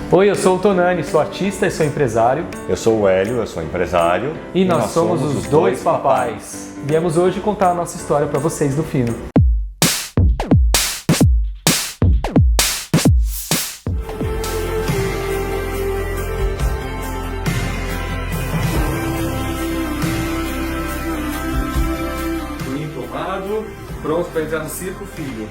Oi, eu sou o Tonani, sou artista e sou empresário. Eu sou o Hélio, eu sou empresário. E nós somos os dois papais. Viemos hoje contar a nossa história para vocês do Fino. Punho tomado, pronto para entrar no circo, filho.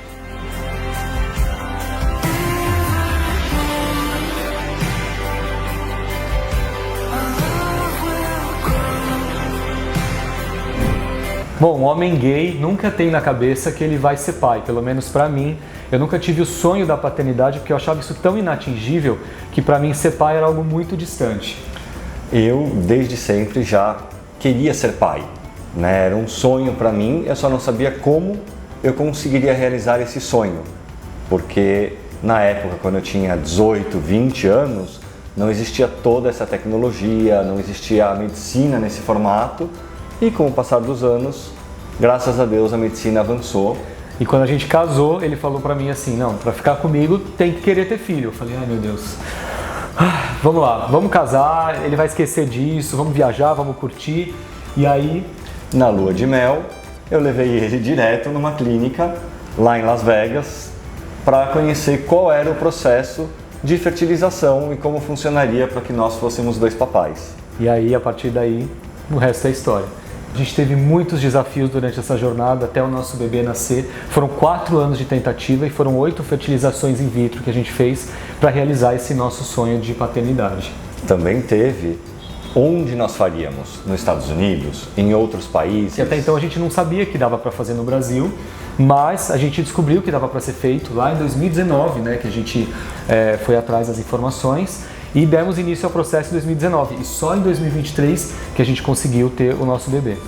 Bom, um homem gay nunca tem na cabeça que ele vai ser pai, pelo menos pra mim. Eu nunca tive o sonho da paternidade porque eu achava isso tão inatingível que pra mim ser pai era algo muito distante. Eu, desde sempre, já queria ser pai, né? Era um sonho pra mim, eu só não sabia como eu conseguiria realizar esse sonho. Porque na época, quando eu tinha 18, 20 anos, não existia toda essa tecnologia, não existia a medicina nesse formato. E com o passar dos anos, graças a Deus, a medicina avançou. E quando a gente casou, ele falou pra mim assim, não, pra ficar comigo tem que querer ter filho. Eu falei, ai meu Deus, vamos lá, vamos casar, ele vai esquecer disso, vamos viajar, vamos curtir. E aí, na lua de mel, eu levei ele direto numa clínica lá em Las Vegas para conhecer qual era o processo de fertilização e como funcionaria para que nós fôssemos dois papais. E aí, a partir daí, o resto é história. A gente teve muitos desafios durante essa jornada até o nosso bebê nascer. Foram 4 anos de tentativa e foram 8 fertilizações in vitro que a gente fez para realizar esse nosso sonho de paternidade. Também teve onde nós faríamos, nos Estados Unidos, em outros países. E até então a gente não sabia que dava para fazer no Brasil, mas a gente descobriu que dava para ser feito lá em 2019, né, que a gente foi atrás das informações. E demos início ao processo em 2019 e só em 2023 que a gente conseguiu ter o nosso bebê.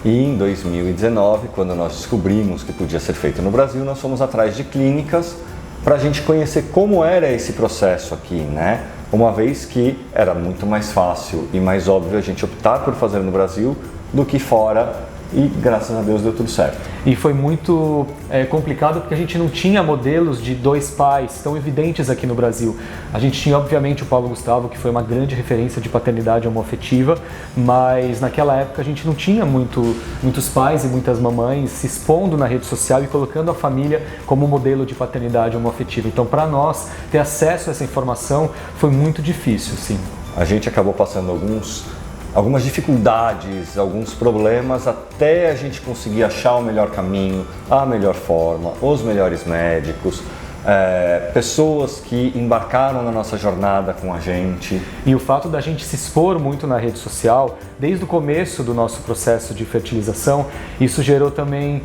E em 2019, quando nós descobrimos que podia ser feito no Brasil, nós fomos atrás de clínicas para a gente conhecer como era esse processo aqui, né? Uma vez que era muito mais fácil e mais óbvio a gente optar por fazer no Brasil do que fora. E graças a Deus deu tudo certo. E foi muito complicado porque a gente não tinha modelos de dois pais tão evidentes aqui no Brasil. A gente tinha obviamente o Paulo Gustavo, que foi uma grande referência de paternidade homoafetiva, mas naquela época a gente não tinha muitos pais e muitas mamães se expondo na rede social e colocando a família como modelo de paternidade homoafetiva. Então para nós ter acesso a essa informação foi muito difícil, sim. A gente acabou passando algumas dificuldades, alguns problemas até a gente conseguir achar o melhor caminho, a melhor forma, os melhores médicos, pessoas que embarcaram na nossa jornada com a gente. E o fato da gente se expor muito na rede social, desde o começo do nosso processo de fertilização, isso gerou também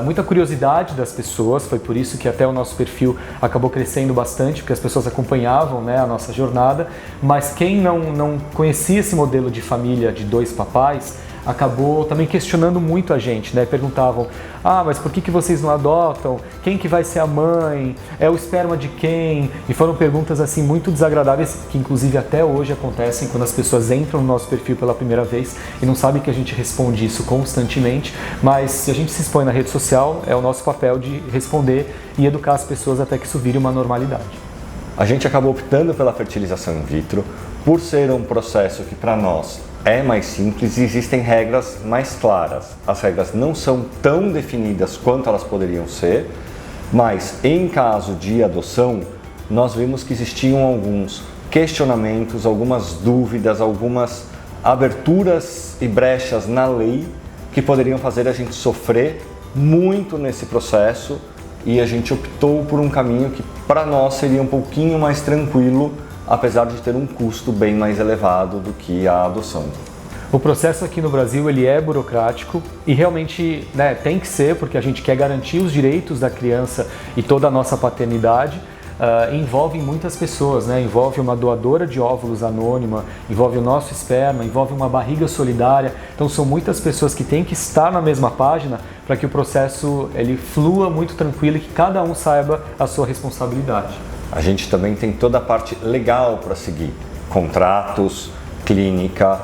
muita curiosidade das pessoas, foi por isso que até o nosso perfil acabou crescendo bastante, porque as pessoas acompanhavam, né, a nossa jornada, mas quem não conhecia esse modelo de família de dois papais, acabou também questionando muito a gente, né? Perguntavam, mas por que vocês não adotam? Quem que vai ser a mãe? É o esperma de quem? E foram perguntas assim muito desagradáveis, que inclusive até hoje acontecem quando as pessoas entram no nosso perfil pela primeira vez e não sabem que a gente responde isso constantemente, mas se a gente se expõe na rede social, é o nosso papel de responder e educar as pessoas até que isso vire uma normalidade. A gente acabou optando pela fertilização in vitro por ser um processo que para nós é mais simples e existem regras mais claras. As regras não são tão definidas quanto elas poderiam ser, mas em caso de adoção, nós vimos que existiam alguns questionamentos, algumas dúvidas, algumas aberturas e brechas na lei que poderiam fazer a gente sofrer muito nesse processo e a gente optou por um caminho que para nós seria um pouquinho mais tranquilo, apesar de ter um custo bem mais elevado do que a adoção. O processo aqui no Brasil ele é burocrático e realmente, né, tem que ser, porque a gente quer garantir os direitos da criança e toda a nossa paternidade. Envolve muitas pessoas, né? Envolve uma doadora de óvulos anônima, envolve o nosso esperma, envolve uma barriga solidária. Então são muitas pessoas que têm que estar na mesma página para que o processo ele flua muito tranquilo e que cada um saiba a sua responsabilidade. A gente também tem toda a parte legal para seguir, contratos, clínica,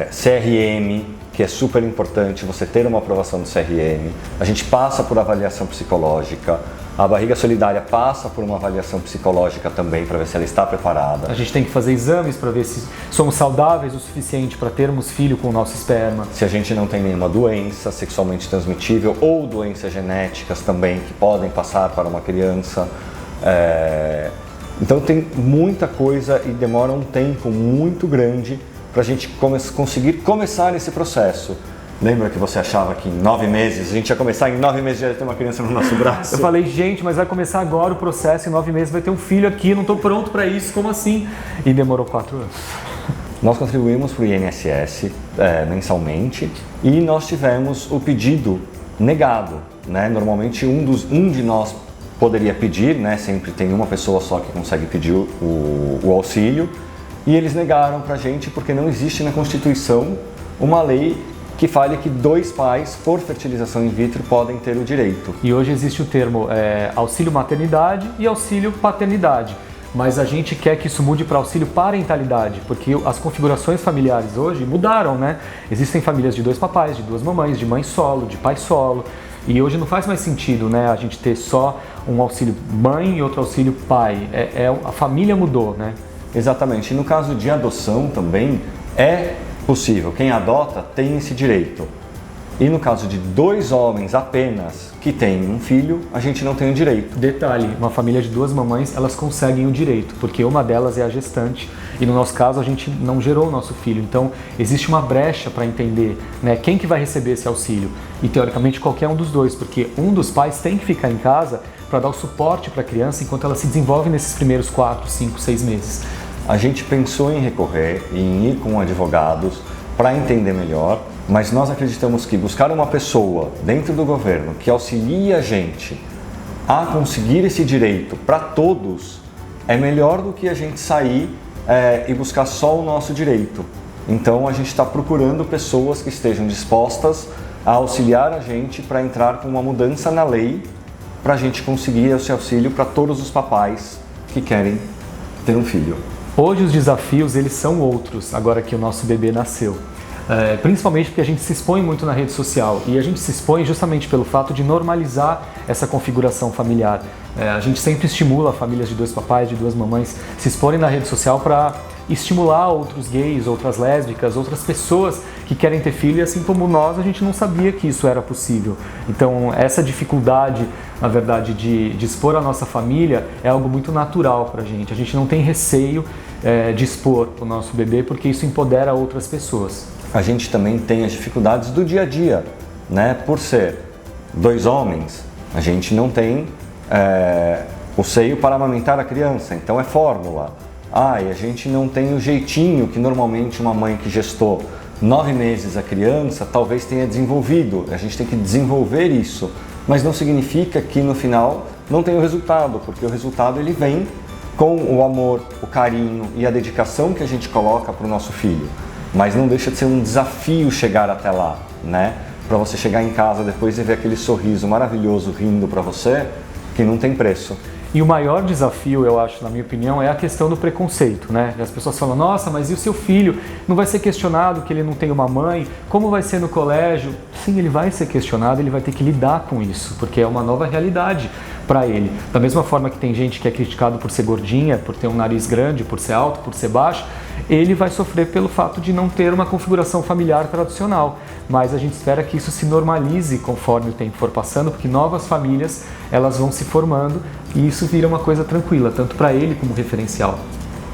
CRM, que é super importante você ter uma aprovação do CRM. A gente passa por avaliação psicológica, A barriga solidária passa por uma avaliação psicológica também para ver se ela está preparada. A gente tem que fazer exames para ver se somos saudáveis o suficiente para termos filho com o nosso esperma. Se a gente não tem nenhuma doença sexualmente transmitível ou doenças genéticas também que podem passar para uma criança. Então tem muita coisa e demora um tempo muito grande para a gente conseguir começar esse processo. Lembra que você achava que em 9 meses, a gente ia começar em 9 meses já ter uma criança no nosso braço? Eu falei, gente, mas vai começar agora o processo, em 9 meses vai ter um filho aqui, não estou pronto para isso, como assim? E demorou 4 anos. Nós contribuímos para o INSS mensalmente e nós tivemos o pedido negado, né? Normalmente um de nós poderia pedir, né? Sempre tem uma pessoa só que consegue pedir o auxílio, e eles negaram para a gente porque não existe na Constituição uma lei que fale que 2 pais, por fertilização in vitro, podem ter o direito. E hoje existe o termo auxílio maternidade e auxílio paternidade, mas a gente quer que isso mude para auxílio parentalidade, porque as configurações familiares hoje mudaram, né? Existem famílias de 2 papais, de 2 mamães, de mãe solo, de pai solo, e hoje não faz mais sentido, né, a gente ter só um auxílio mãe e outro auxílio pai. A família mudou, né? Exatamente. E no caso de adoção também é possível. Quem adota tem esse direito. E no caso de 2 homens apenas que têm um filho, a gente não tem o direito. Detalhe, uma família de 2 mamães, elas conseguem o direito, porque uma delas é a gestante e no nosso caso a gente não gerou o nosso filho. Então existe uma brecha para entender, né, quem que vai receber esse auxílio. E teoricamente qualquer um dos 2, porque um dos pais tem que ficar em casa para dar o suporte para a criança enquanto ela se desenvolve nesses primeiros 4, 5, 6 meses. A gente pensou em recorrer, em ir com advogados para entender melhor, mas nós acreditamos que buscar uma pessoa dentro do governo que auxilie a gente a conseguir esse direito para todos é melhor do que a gente sair e buscar só o nosso direito. Então a gente está procurando pessoas que estejam dispostas a auxiliar a gente para entrar com uma mudança na lei para a gente conseguir esse auxílio para todos os papais que querem ter um filho. Hoje os desafios eles são outros, agora que o nosso bebê nasceu. Principalmente porque a gente se expõe muito na rede social e a gente se expõe justamente pelo fato de normalizar essa configuração familiar. A gente sempre estimula famílias de 2 papais, de 2 mamães se exporem na rede social para estimular outros gays, outras lésbicas, outras pessoas que querem ter filho, e assim como nós, a gente não sabia que isso era possível. Então essa dificuldade, na verdade, de expor a nossa família é algo muito natural para a gente não tem receio de expor o nosso bebê porque isso empodera outras pessoas. A gente também tem as dificuldades do dia a dia, né? Por ser 2 homens, a gente não tem o seio para amamentar a criança, então é fórmula. E a gente não tem o jeitinho que normalmente uma mãe que gestou 9 meses a criança talvez tenha desenvolvido. A gente tem que desenvolver isso, mas não significa que no final não tem o resultado, porque o resultado ele vem com o amor, o carinho e a dedicação que a gente coloca para o nosso filho. Mas não deixa de ser um desafio chegar até lá, né? Para você chegar em casa depois e ver aquele sorriso maravilhoso rindo para você, que não tem preço. E o maior desafio, eu acho, na minha opinião, é a questão do preconceito, né? As pessoas falam, nossa, mas e o seu filho? Não vai ser questionado que ele não tem uma mãe? Como vai ser no colégio? Sim, ele vai ser questionado, ele vai ter que lidar com isso, porque é uma nova realidade para ele. Da mesma forma que tem gente que é criticado por ser gordinha, por ter um nariz grande, por ser alto, por ser baixo, ele vai sofrer pelo fato de não ter uma configuração familiar tradicional. Mas a gente espera que isso se normalize conforme o tempo for passando, porque novas famílias elas vão se formando e isso vira uma coisa tranquila, tanto para ele como referencial.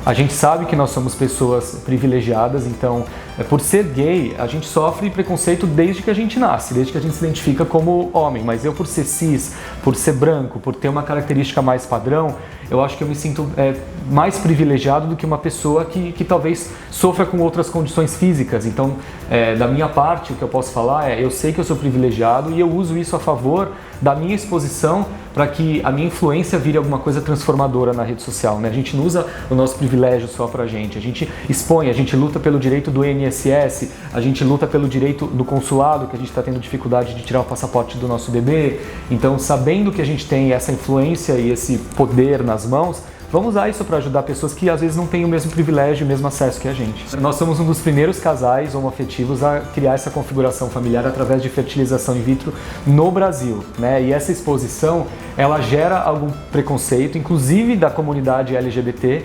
A gente sabe que nós somos pessoas privilegiadas, então, por ser gay, a gente sofre preconceito desde que a gente nasce, desde que a gente se identifica como homem. Mas eu, por ser cis, por ser branco, por ter uma característica mais padrão, eu acho que eu me sinto mais privilegiado do que uma pessoa que talvez sofra com outras condições físicas. Então, da minha parte, o que eu posso falar eu sei que eu sou privilegiado e eu uso isso a favor da minha exposição para que a minha influência vire alguma coisa transformadora na rede social, né? A gente não usa o nosso privilégio só pra gente, a gente expõe, a gente luta pelo direito do INSS, a gente luta pelo direito do consulado, que a gente está tendo dificuldade de tirar o passaporte do nosso bebê. Então, sabendo que a gente tem essa influência e esse poder nas mãos, vamos usar isso para ajudar pessoas que às vezes não têm o mesmo privilégio, o mesmo acesso que a gente. Nós somos um dos primeiros casais homoafetivos a criar essa configuração familiar através de fertilização in vitro no Brasil, né? E essa exposição, ela gera algum preconceito, inclusive da comunidade LGBT,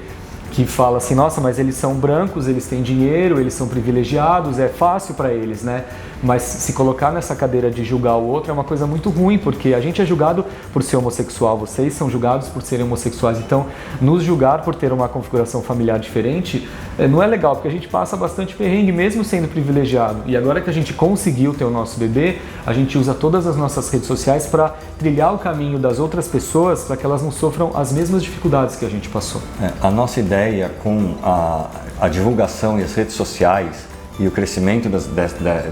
que fala assim, nossa, mas eles são brancos, eles têm dinheiro, eles são privilegiados, é fácil para eles, né? Mas se colocar nessa cadeira de julgar o outro é uma coisa muito ruim, porque a gente é julgado por ser homossexual, vocês são julgados por serem homossexuais, então nos julgar por ter uma configuração familiar diferente não é legal, porque a gente passa bastante perrengue mesmo sendo privilegiado. E agora que a gente conseguiu ter o nosso bebê, a gente usa todas as nossas redes sociais para trilhar o caminho das outras pessoas para que elas não sofram as mesmas dificuldades que a gente passou. A nossa ideia com a divulgação e as redes sociais e o crescimento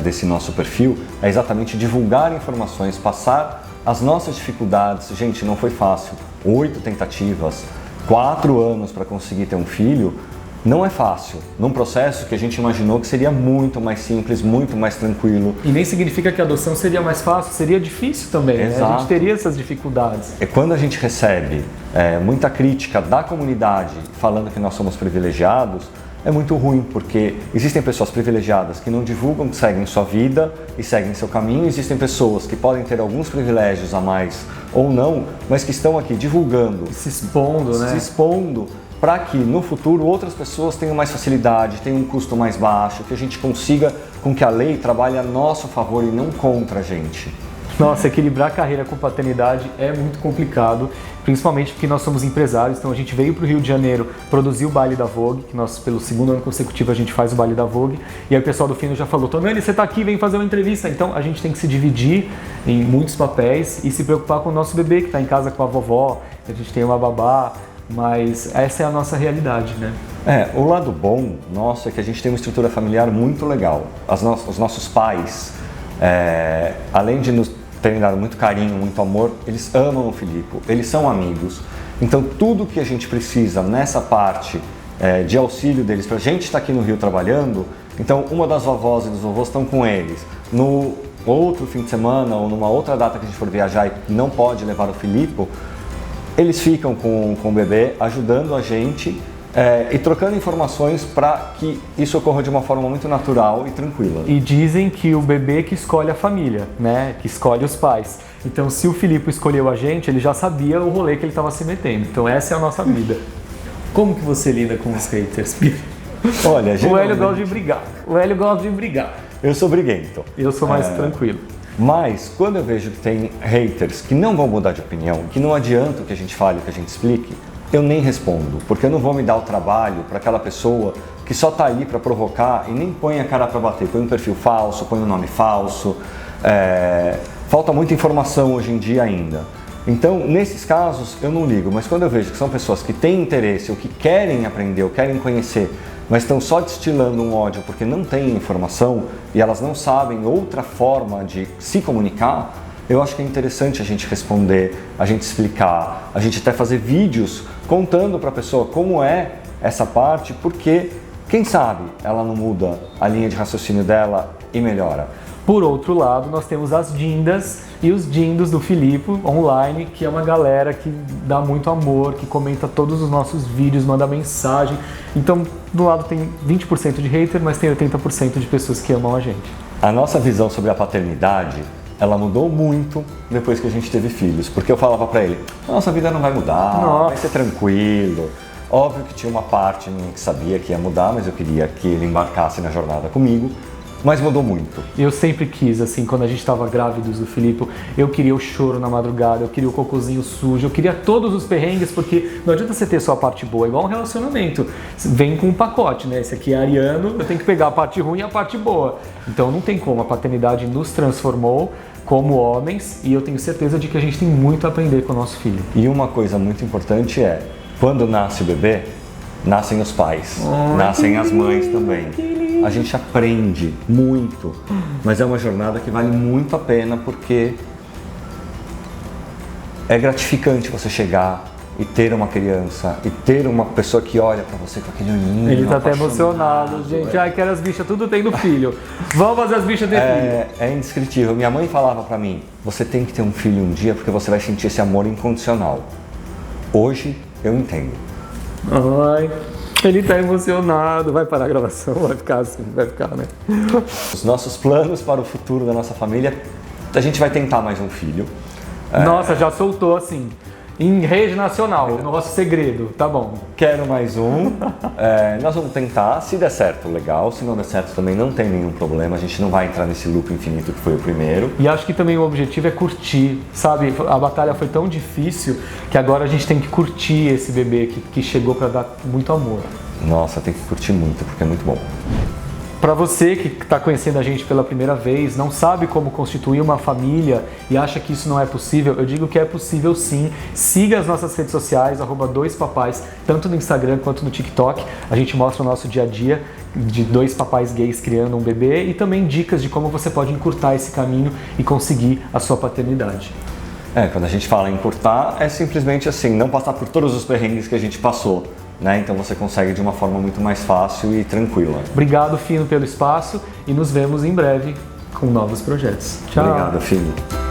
desse nosso perfil é exatamente divulgar informações, passar as nossas dificuldades. Gente, não foi fácil. 8 tentativas, 4 anos para conseguir ter um filho, não é fácil. Num processo que a gente imaginou que seria muito mais simples, muito mais tranquilo. E nem significa que a adoção seria mais fácil, seria difícil também, né? A gente teria essas dificuldades. E quando a gente recebe muita crítica da comunidade falando que nós somos privilegiados, é muito ruim, porque existem pessoas privilegiadas que não divulgam, que seguem sua vida e seguem seu caminho. Existem pessoas que podem ter alguns privilégios a mais ou não, mas que estão aqui divulgando, se expondo, né? Se expondo para que no futuro outras pessoas tenham mais facilidade, tenham um custo mais baixo, que a gente consiga com que a lei trabalhe a nosso favor e não contra a gente. Nossa, equilibrar a carreira com paternidade é muito complicado, principalmente porque nós somos empresários, então a gente veio para o Rio de Janeiro produzir o baile da Vogue, que nós pelo 2º ano consecutivo a gente faz o baile da Vogue, e aí o pessoal do Fino já falou, Tonani, você está aqui, vem fazer uma entrevista. Então a gente tem que se dividir em muitos papéis e se preocupar com o nosso bebê que está em casa com a vovó, a gente tem uma babá, mas essa é a nossa realidade, né? O lado bom nosso é que a gente tem uma estrutura familiar muito legal. Os nossos pais, além de nos terem dado muito carinho, muito amor, eles amam o Filipe, eles são amigos. Então tudo que a gente precisa nessa parte de auxílio deles, para a gente estar aqui no Rio trabalhando, então uma das vovós e dos vovôs estão com eles. No outro fim de semana ou numa outra data que a gente for viajar e não pode levar o Filipe, eles ficam com o bebê, ajudando a gente e trocando informações para que isso ocorra de uma forma muito natural e tranquila. E dizem que o bebê que escolhe a família, né? Que escolhe os pais. Então, se o Filipe escolheu a gente, ele já sabia o rolê que ele estava se metendo. Então, essa é a nossa vida. Como que você lida com os haters? Olha, o Hélio gosta de brigar. O Hélio gosta de brigar. Eu sou briguento. Eu sou mais tranquilo. Mas, quando eu vejo que tem haters que não vão mudar de opinião, que não adianta que a gente fale, que a gente explique, eu nem respondo, porque eu não vou me dar o trabalho para aquela pessoa que só está ali para provocar e nem põe a cara para bater, põe um perfil falso, põe um nome falso. Falta muita informação hoje em dia ainda. Então, nesses casos, eu não ligo, mas quando eu vejo que são pessoas que têm interesse ou que querem aprender ou querem conhecer, mas estão só destilando um ódio porque não têm informação e elas não sabem outra forma de se comunicar, eu acho que é interessante a gente responder, a gente explicar, a gente até fazer vídeos contando para a pessoa como é essa parte, porque, quem sabe, ela não muda a linha de raciocínio dela e melhora. Por outro lado, nós temos as dindas e os dindos do Filipe online, que é uma galera que dá muito amor, que comenta todos os nossos vídeos, manda mensagem. Então, do lado tem 20% de hater, mas tem 80% de pessoas que amam a gente. A nossa visão sobre a paternidade, ela mudou muito depois que a gente teve filhos, porque eu falava para ele, nossa vida não vai mudar, vai ser tranquilo. Óbvio que tinha uma parte minha que sabia que ia mudar, mas eu queria que ele embarcasse na jornada comigo, mas mudou muito. Eu sempre quis, assim, quando a gente estava grávidos do Filipe, eu queria o choro na madrugada, eu queria o cocôzinho sujo, eu queria todos os perrengues, porque não adianta você ter só a parte boa, igual um relacionamento, vem com um pacote, né? Esse aqui é ariano, eu tenho que pegar a parte ruim e a parte boa. Então não tem como, a paternidade nos transformou como homens e eu tenho certeza de que a gente tem muito a aprender com o nosso filho. E uma coisa muito importante é, quando nasce o bebê, nascem os pais, nascem as mães também. A gente aprende muito, mas é uma jornada que vale muito a pena porque é gratificante você chegar e ter uma criança e ter uma pessoa que olha pra você com aquele olhinho. Ele tá até emocionado, gente. Ai, quero as bichas tudo tendo filho. Vamos fazer as bichas ter filho. É indescritível. Minha mãe falava pra mim, você tem que ter um filho um dia porque você vai sentir esse amor incondicional. Hoje eu entendo. Ai, ele tá emocionado. Vai parar a gravação? Vai ficar assim, vai ficar, né? Os nossos planos para o futuro da nossa família, a gente vai tentar mais um filho. Nossa, já soltou assim, em rede nacional, nosso segredo, tá bom. Quero mais um. Nós vamos tentar, se der certo, legal. Se não der certo, também não tem nenhum problema. A gente não vai entrar nesse loop infinito que foi o primeiro. E acho que também o objetivo é curtir, sabe? A batalha foi tão difícil que agora a gente tem que curtir esse bebê que chegou para dar muito amor. Nossa, tem que curtir muito, porque é muito bom. Para você que está conhecendo a gente pela primeira vez, não sabe como constituir uma família e acha que isso não é possível, eu digo que é possível sim. Siga as nossas redes sociais, @2papais, tanto no Instagram quanto no TikTok. A gente mostra o nosso dia a dia de 2 papais gays criando um bebê e também dicas de como você pode encurtar esse caminho e conseguir a sua paternidade. Quando a gente fala em encurtar, é simplesmente assim, não passar por todos os perrengues que a gente passou. Então você consegue de uma forma muito mais fácil e tranquila. Obrigado, Fino, pelo espaço e nos vemos em breve com novos projetos. Tchau! Obrigado, Fino.